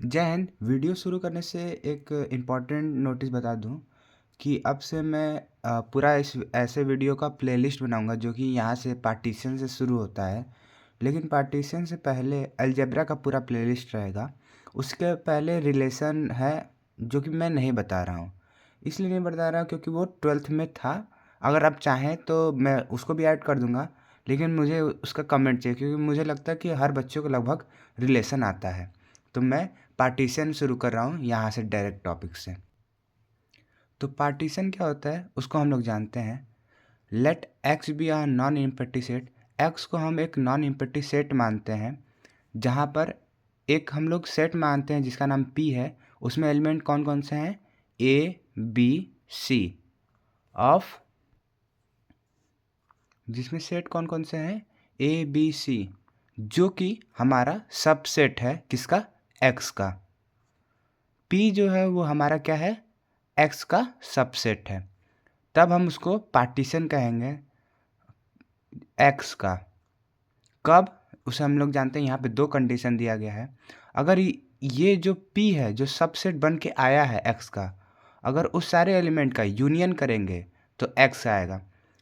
जय हिंद। वीडियो शुरू करने से एक इम्पॉर्टेंट नोटिस बता दूं कि अब से मैं पूरा इस ऐसे वीडियो का प्लेलिस्ट बनाऊंगा जो कि यहाँ से पार्टीशन से शुरू होता है। लेकिन पार्टीशन से पहले अलजेब्रा का पूरा प्लेलिस्ट रहेगा। उसके पहले रिलेशन है जो कि मैं नहीं बता रहा हूँ। इसलिए नहीं बता रहा हूँ क्योंकि वो 12th में था। अगर आप चाहें तो मैं उसको भी ऐड कर दूंगा, लेकिन मुझे उसका कमेंट चाहिए क्योंकि मुझे लगता है कि हर बच्चों को लगभग रिलेशन आता है। तो मैं पार्टीशन शुरू कर रहा हूँ यहाँ से डायरेक्ट टॉपिक से। तो पार्टीशन क्या होता है उसको हम लोग जानते हैं। Let X be a non empty set. X को हम एक नॉन एम्प्टी सेट मानते हैं, जहाँ पर एक हम लोग सेट मानते हैं जिसका नाम पी है। उसमें एलिमेंट कौन कौन से हैं? ए बी सी ऑफ, जिसमें सेट कौन कौन से हैं? ए बी सी, जो कि हमारा सबसेट है किसका? एक्स का। पी जो है वो हमारा क्या है? एक्स का सबसेट है। तब हम उसको पार्टीशन कहेंगे एक्स का। कब? उसे हम लोग जानते हैं, यहाँ पे दो कंडीशन दिया गया है। अगर ये जो पी है जो सबसेट बन के आया है एक्स का, अगर उस सारे एलिमेंट का यूनियन करेंगे तो एक्स आएगा।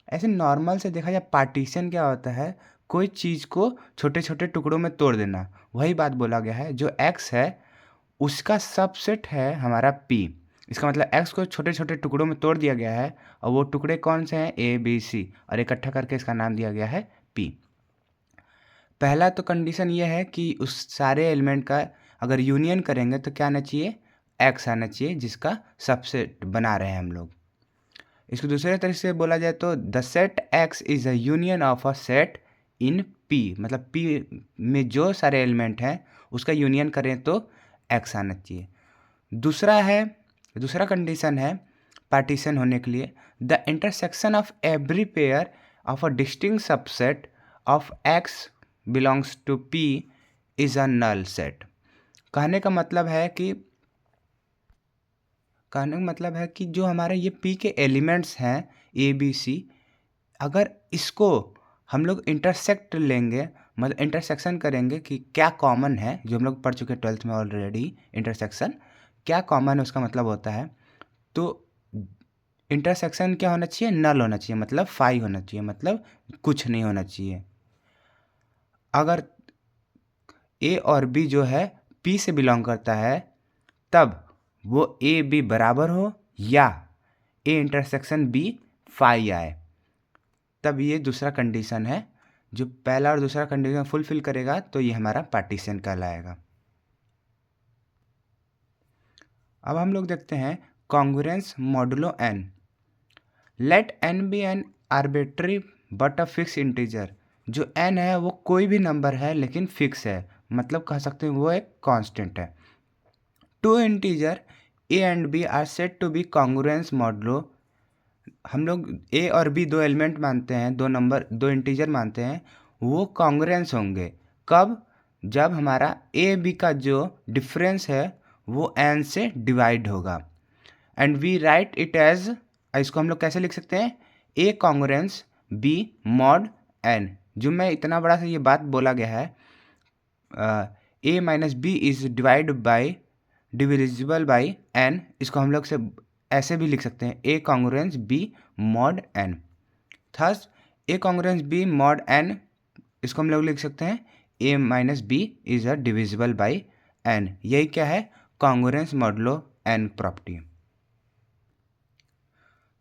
ऐसे नॉर्मल से देखा जाए पार्टीशन क्या होता है? कोई चीज़ को छोटे छोटे टुकड़ों में तोड़ देना। वही बात बोला गया है, जो एक्स है उसका सबसेट है हमारा पी। इसका मतलब एक्स को छोटे छोटे टुकड़ों में तोड़ दिया गया है, और वो टुकड़े कौन से हैं? ए बी सी, और इकट्ठा करके इसका नाम दिया गया है पी। पहला तो कंडीशन ये है कि उस सारे एलिमेंट का अगर यूनियन करेंगे तो क्या आना चाहिए? एक्स आना चाहिए, जिसका सबसेट बना रहे हैं हम लोग। इसको दूसरे तरीके से बोला जाए तो the set x is a union of a set in P. मतलब पी में जो सारे एलिमेंट हैं उसका यूनियन करें तो एक्स आना चाहिए। दूसरा कंडीशन है पार्टीशन होने के लिए, the intersection of every pair of a distinct subset of X belongs to P is a null set. कहने का मतलब है कि जो हमारे ये पी के एलिमेंट्स हैं ए बी सी, अगर इसको हम लोग इंटरसेक्ट लेंगे, मतलब इंटरसेक्शन करेंगे कि क्या कॉमन है, जो हम लोग पढ़ चुके 12th में ऑलरेडी। इंटरसेक्शन क्या कॉमन है उसका मतलब होता है, तो इंटरसेक्शन क्या होना चाहिए? नल होना चाहिए, मतलब फाई होना चाहिए, मतलब कुछ नहीं होना चाहिए। अगर ए और बी जो है पी से बिलोंग करता है, तब वो ए बी बराबर हो या ए इंटरसेक्शन बी फाई आए, तब ये दूसरा कंडीशन है। जो पहला और दूसरा कंडीशन फुलफिल करेगा तो ये हमारा पार्टीशन कहलाएगा। अब हम लोग देखते हैं congruence modulo N. Let N be an arbitrary but a fix integer. जो एन है वो कोई भी नंबर है लेकिन फिक्स है, मतलब कह सकते हैं वो एक कांस्टेंट है। Two integer A and B are said to be congruence modulo. हम लोग ए और बी दो एलिमेंट मानते हैं, दो इंटीजर मानते हैं, वो कॉन्ग्रुएंस होंगे। कब? जब हमारा ए बी का जो डिफरेंस है वो एन से डिवाइड होगा। And we write it as, इसको हम लोग कैसे लिख सकते हैं? A congruence B mod N. जो मैं इतना बड़ा सा ये बात बोला गया है, A minus B is divisible by N, इसको हम लोग से ऐसे भी लिख सकते हैं, A congruence B mod N. Thus A congruence B mod N, इसको हम लोग लिख सकते हैं A minus B is a divisible by N. यही क्या है? Congruence modulo N property.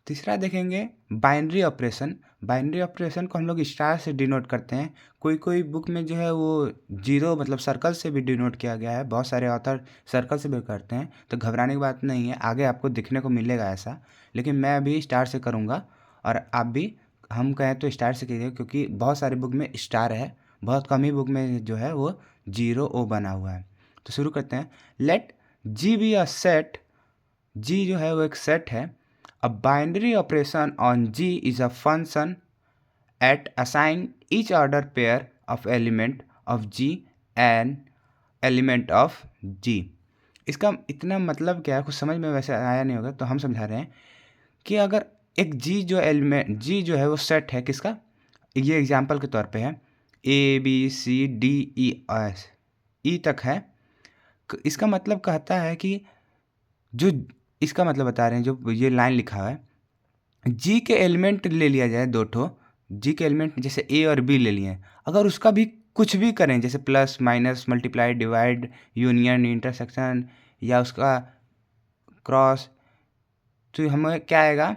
तीसरा देखेंगे बाइनरी ऑपरेशन। बाइनरी ऑपरेशन को हम लोग स्टार से डिनोट करते हैं। कोई कोई बुक में जो है वो जीरो मतलब सर्कल से भी डिनोट किया गया है, बहुत सारे ऑथर सर्कल से भी करते हैं, तो घबराने की बात नहीं है, आगे आपको दिखने को मिलेगा ऐसा। लेकिन मैं अभी स्टार से करूँगा, और आप भी, हम कहें तो स्टार से कीजिए, क्योंकि बहुत सारी बुक में स्टार है, बहुत कम ही बुक में जो है वो जीरो ओ बना हुआ है। तो शुरू करते हैं। Let G be a set. G जो है वो एक सेट है। A binary operation on G is a function at assign each order pair of element of G and element of G। इसका इतना मतलब क्या है, कुछ समझ में वैसे आया नहीं होगा तो हम समझा रहे हैं कि अगर एक G जो है वो सेट है किसका? ये एग्जाम्पल के तौर पे है, A B C D E S E तक है। इसका मतलब कहता है कि जो इसका मतलब बता रहे हैं, जो ये लाइन लिखा हुआ है, जी के एलिमेंट ले लिया जाए 2 ठो, जी के एलिमेंट जैसे ए और बी ले लिए, अगर उसका भी कुछ भी करें जैसे plus minus multiply divide union intersection या उसका क्रॉस, तो हमें क्या आएगा,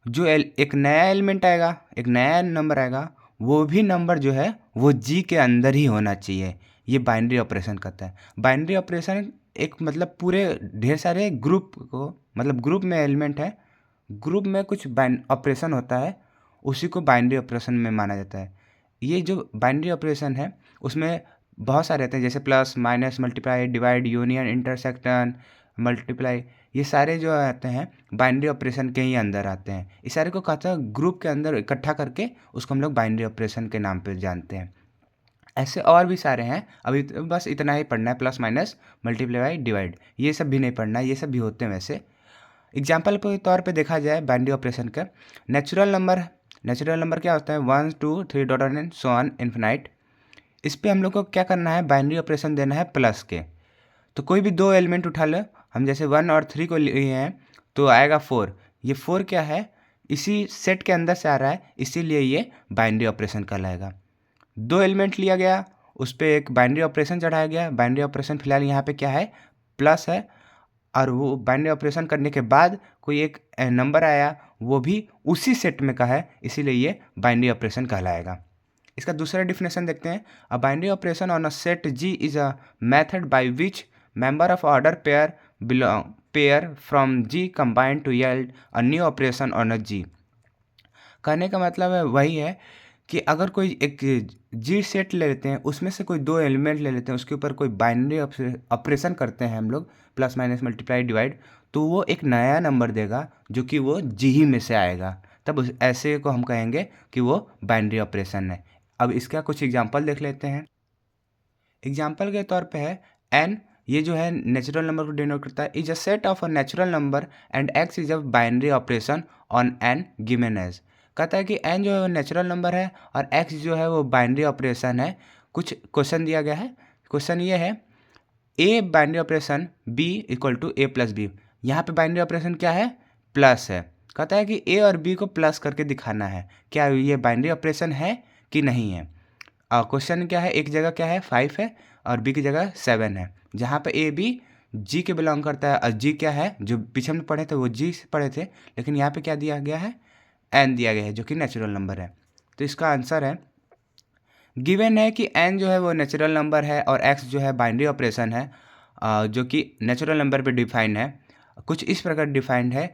जो एक नया एलिमेंट आएगा, एक नया नंबर आएगा, वो भी नंबर जो है वो जी के अंदर ही होना चाहिए। ये बाइनरी ऑपरेशन करता है। बाइनरी ऑपरेशन एक मतलब पूरे ढेर सारे ग्रुप को, मतलब ग्रुप में एलिमेंट है, ग्रुप में कुछ ऑपरेशन होता है, उसी को बाइनरी ऑपरेशन में माना जाता है। ये जो बाइनरी ऑपरेशन है उसमें बहुत सारे रहते हैं, जैसे plus minus multiply divide union intersection multiply, ये सारे जो आते हैं बाइनरी ऑपरेशन के ही अंदर आते हैं। इस सारे को कहते हैं ग्रुप के अंदर इकट्ठा करके उसको हम लोग बाइनरी ऑपरेशन के नाम पे जानते हैं। ऐसे और भी सारे हैं, अभी तो बस इतना ही पढ़ना है, प्लस माइनस मल्टीप्लाई डिवाइड, ये सब भी नहीं पढ़ना है, ये सब भी होते हैं वैसे। एग्जाम्पल के तौर पे देखा जाए बाइनरी ऑपरेशन का, नेचुरल नंबर क्या होता है, 1 2 3 dot and so on infinite. इस पे हम लोग को क्या करना है, बाइनरी ऑपरेशन देना है प्लस के। तो कोई भी 2 एलिमेंट उठा लो, हम जैसे 1 और 3 को लिए हैं तो आएगा 4। ये 4 क्या है, इसी सेट के अंदर से आ रहा है, इसीलिए ये बाइनरी ऑपरेशन कहलाएगा। 2 एलिमेंट लिया गया, उस पर एक बाइनरी ऑपरेशन चढ़ाया गया। बाइनरी ऑपरेशन फिलहाल यहाँ पे क्या है, प्लस है, और वो बाइनरी ऑपरेशन करने के बाद कोई एक नंबर आया, वो भी उसी सेट में का है, इसीलिए ये बाइनरी ऑपरेशन कहलाएगा। इसका दूसरा डिफिनेशन देखते हैं। A binary operation on a set G is a method by which member of order pair from G combined to yield a new operation on a G. कहने का मतलब है वही है कि अगर कोई एक जी सेट ले लेते हैं, उसमें से कोई 2 एलिमेंट ले लेते हैं, उसके ऊपर कोई बाइनरी ऑपरेशन करते हैं हम लोग, प्लस माइनस मल्टीप्लाई डिवाइड, तो वो एक नया नंबर देगा जो कि वो जी ही में से आएगा। तब ऐसे को हम कहेंगे कि वो बाइनरी ऑपरेशन है। अब इसका कुछ एग्जांपल देख लेते हैं। एग्जांपल के तौर पे है एन, ये जो है नेचुरल नंबर को डिनोट करता है, is a set of a natural number and X is a binary operation on N given as. कहता है कि एन जो है नेचुरल नंबर है और एक्स जो है वो बाइनरी ऑपरेशन है। कुछ क्वेश्चन दिया गया है, क्वेश्चन ये है, A binary operation B equal to A plus B. यहाँ पे बाइनरी ऑपरेशन क्या है, प्लस है। कहता है कि ए और बी को प्लस करके दिखाना है, क्या ये बाइनरी ऑपरेशन है कि नहीं है। क्वेश्चन क्या है, एक जगह क्या है 5 है और बी की जगह 7 है, जहाँ पे ए बी जी के बिलोंग करता है, और जी क्या है, जो पीछे में पढ़े थे वो जी से पढ़े थे, लेकिन यहाँ पे क्या दिया गया है, एन दिया गया है जो कि नेचुरल नंबर है। तो इसका आंसर है, गिवन है कि एन जो है वो नेचुरल नंबर है और एक्स जो है बाइनरी ऑपरेशन है, जो कि नेचुरल नंबर पे डिफाइंड है। कुछ इस प्रकार डिफाइंड है,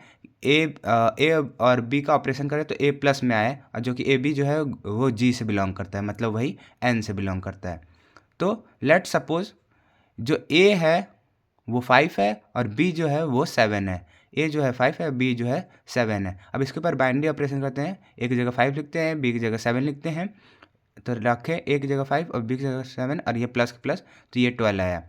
ए और बी का ऑपरेशन करें तो ए प्लस में आए, और जो कि ए बी जो है वो जी से बिलोंग करता है, मतलब वही एन से बिलोंग करता है। तो लेट सपोज जो ए है वो 5 है और बी जो है वो 7 है। ए जो है 5 है, बी जो है 7 है। अब इसके ऊपर बाइनरी ऑपरेशन करते हैं, ए की जगह 5 लिखते हैं, बी की जगह 7 लिखते हैं, तो रखें ए की जगह 5 और बी की जगह 7, और ये प्लस प्लस, तो ये 12 आया।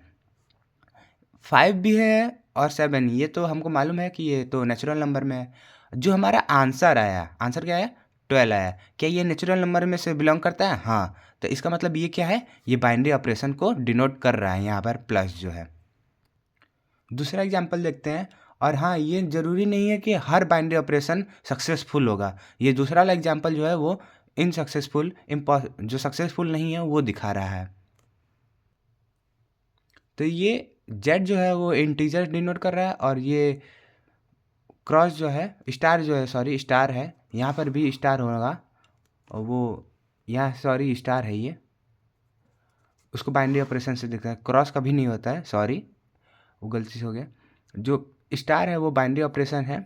5 भी है और 7, ये तो हमको मालूम है कि ये तो नेचुरल नंबर में है। जो हमारा आंसर आया, आंसर क्या आया, 12 आया, क्या ये नेचुरल नंबर में से बिलोंग करता है, हाँ। तो इसका मतलब ये क्या है, ये बाइनरी ऑपरेशन को डिनोट कर रहा है यहाँ पर प्लस जो है। दूसरा एग्जाम्पल देखते हैं, और हाँ ये ज़रूरी नहीं है कि हर बाइनरी ऑपरेशन सक्सेसफुल होगा। ये दूसरा वाला एग्जाम्पल जो है वो इनसक्सेसफुल, जो सक्सेसफुल नहीं है वो दिखा रहा है। तो ये जेड जो है वो इंटीजर डिनोट कर रहा है, और ये क्रॉस जो है, स्टार जो है, सॉरी स्टार है, यहाँ पर भी स्टार होगा, और वो यहाँ सॉरी स्टार है, ये उसको बाइनरी ऑपरेशन से दिखता है, क्रॉस कभी नहीं होता है, सॉरी वो गलती से हो गया। जो स्टार है वो बाइनरी ऑपरेशन है।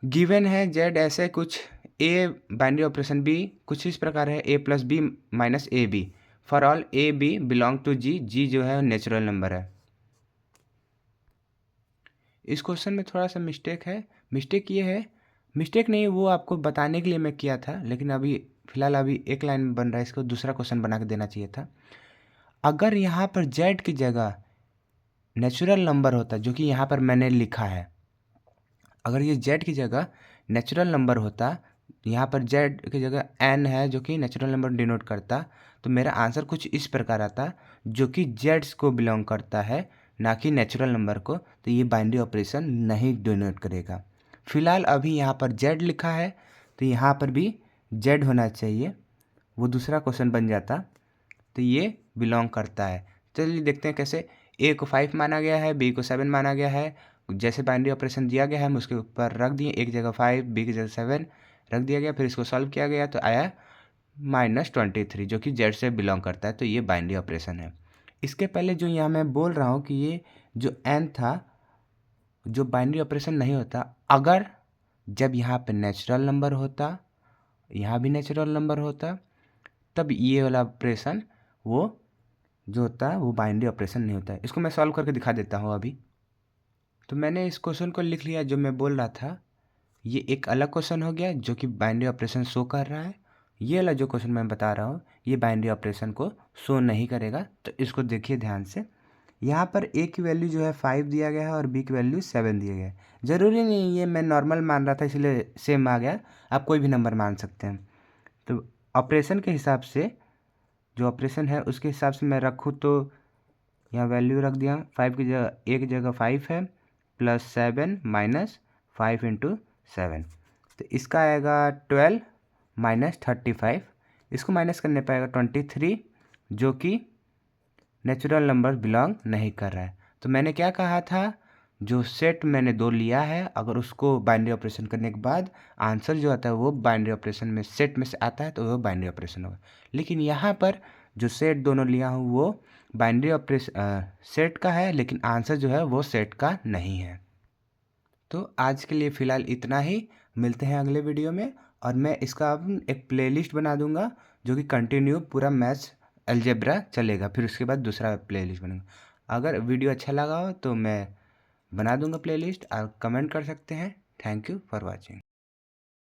गिवन है जेड ऐसे कुछ, ए बाइनरी ऑपरेशन बी कुछ इस प्रकार है, A plus B minus A B, for all A B belong to G, G जो है नेचुरल नंबर है। इस क्वेश्चन में थोड़ा सा मिस्टेक है, मिस्टेक ये है, मिस्टेक नहीं वो आपको बताने के लिए मैं किया था, लेकिन अभी फिलहाल अभी एक लाइन में बन रहा है, इसको दूसरा क्वेश्चन बना के देना चाहिए था। अगर यहाँ पर जेड की जगह नेचुरल नंबर होता, जो कि यहाँ पर मैंने लिखा है, अगर ये जेड की जगह नेचुरल नंबर होता, यहाँ पर जेड की जगह एन है जो कि नेचुरल नंबर डिनोट करता, तो मेरा आंसर कुछ इस प्रकार आता जो कि जेड्स को बिलोंग करता है, ना कि नेचुरल नंबर को, तो ये बाइनरी ऑपरेशन नहीं डिनोट करेगा। फिलहाल अभी यहाँ पर जेड लिखा है तो यहाँ पर भी जेड होना चाहिए, वो दूसरा क्वेश्चन बन जाता, तो ये बिलोंग करता है। चलिए देखते हैं कैसे। ए को 5 माना गया है, बी को 7 माना गया है। जैसे बाइनरी ऑपरेशन दिया गया है हम उसके ऊपर रख दिए, एक जगह 5 बी की जगह 7 रख दिया गया, फिर इसको सॉल्व किया गया तो आया -23 जो कि जेड से बिलोंग करता है, तो ये बाइनरी ऑपरेशन है। इसके पहले जो यहाँ मैं बोल रहा हूँ कि ये जो एन था जो बाइनरी ऑपरेशन नहीं होता, अगर जब यहाँ पे नेचुरल नंबर होता, यहाँ भी नेचुरल नंबर होता, तब ये वाला ऑपरेशन वो जो होता है वो बाइनरी ऑपरेशन नहीं होता है। इसको मैं सॉल्व करके दिखा देता हूँ अभी। तो मैंने इस क्वेश्चन को लिख लिया जो मैं बोल रहा था, ये एक अलग क्वेश्चन हो गया जो कि बाइनरी ऑपरेशन शो कर रहा है। ये वाला जो क्वेश्चन मैं बता रहा हूँ ये बाइनरी ऑपरेशन को शो नहीं करेगा, तो इसको देखिए ध्यान से। यहाँ पर ए की वैल्यू जो है 5 दिया गया है और बी की वैल्यू 7 दिया गया है। ज़रूरी नहीं ये मैं नॉर्मल मान रहा था इसलिए सेम आ गया, आप कोई भी नंबर मान सकते हैं। तो ऑपरेशन के हिसाब से जो ऑपरेशन है उसके हिसाब से मैं रखूँ तो यहाँ वैल्यू रख दिया, 5 की जगह एक जगह 5 है +7 -5 × 7, तो इसका आएगा 12 -35, इसको माइनस करने पाएगा 23 जो कि नेचुरल नंबर बिलोंग नहीं कर रहा है। तो मैंने क्या कहा था, जो सेट मैंने 2 लिया है अगर उसको बाइनरी ऑपरेशन करने के बाद आंसर जो आता है वो बाइनरी ऑपरेशन में सेट में से आता है तो वो बाइनरी ऑपरेशन होगा। लेकिन यहाँ पर जो सेट दोनों लिया हूँ वो बाइनरी ऑपरेशन सेट का है, लेकिन आंसर जो है वो सेट का नहीं है। तो आज के लिए फ़िलहाल इतना ही, मिलते हैं अगले वीडियो में। और मैं इसका अब एक प्लेलिस्ट बना दूंगा जो कि कंटिन्यू पूरा मैथ्स अलजेब्रा चलेगा, फिर उसके बाद दूसरा प्लेलिस्ट बनेगा। अगर वीडियो अच्छा लगा हो तो मैं बना दूंगा प्लेलिस्ट, आप कमेंट कर सकते हैं। Thank you for watching.